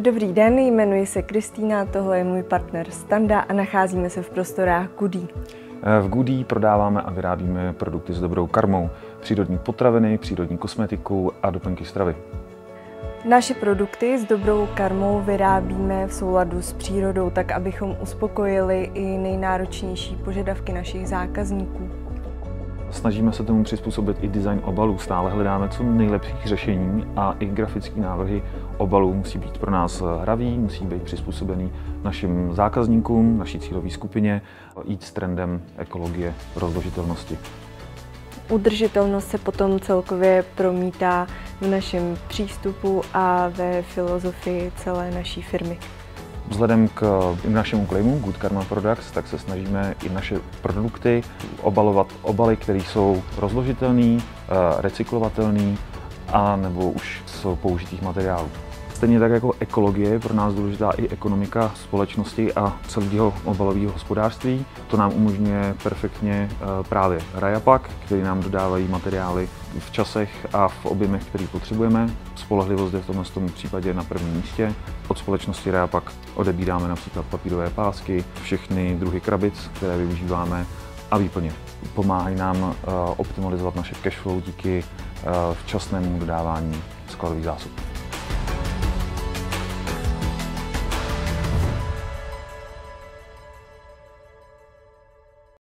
Dobrý den, jmenuji se Kristýna, tohle je můj partner Standa a nacházíme se v prostorách Goodie. V Goodie prodáváme a vyrábíme produkty s dobrou karmou, přírodní potraviny, přírodní kosmetiku a doplňky stravy. Naše produkty s dobrou karmou vyrábíme v souladu s přírodou, tak abychom uspokojili i nejnáročnější požadavky našich zákazníků. Snažíme se tomu přizpůsobit i design obalů, stále hledáme co nejlepších řešení a i grafické návrhy obalů musí být pro nás hravý, musí být přizpůsobený našim zákazníkům, naší cílové skupině, jít s trendem ekologie, rozložitelnosti. Udržitelnost se potom celkově promítá v našem přístupu a ve filozofii celé naší firmy. Vzhledem k našemu claimu Good Karma Products, tak se snažíme i naše produkty obalovat obaly, které jsou rozložitelné, recyklovatelné a nebo už z použitých materiálů. Stejně tak jako ekologie je pro nás důležitá i ekonomika společnosti a celého obalového hospodářství. To nám umožňuje perfektně právě Rayapak, který nám dodávají materiály v časech a v objemech, který potřebujeme. Spolehlivost je v tomto případě na prvním místě. Od společnosti Rayapak odebíráme například papírové pásky, všechny druhy krabic, které využíváme a výplně. Pomáhají nám optimalizovat naše cashflow díky včasnému dodávání skladových zásob.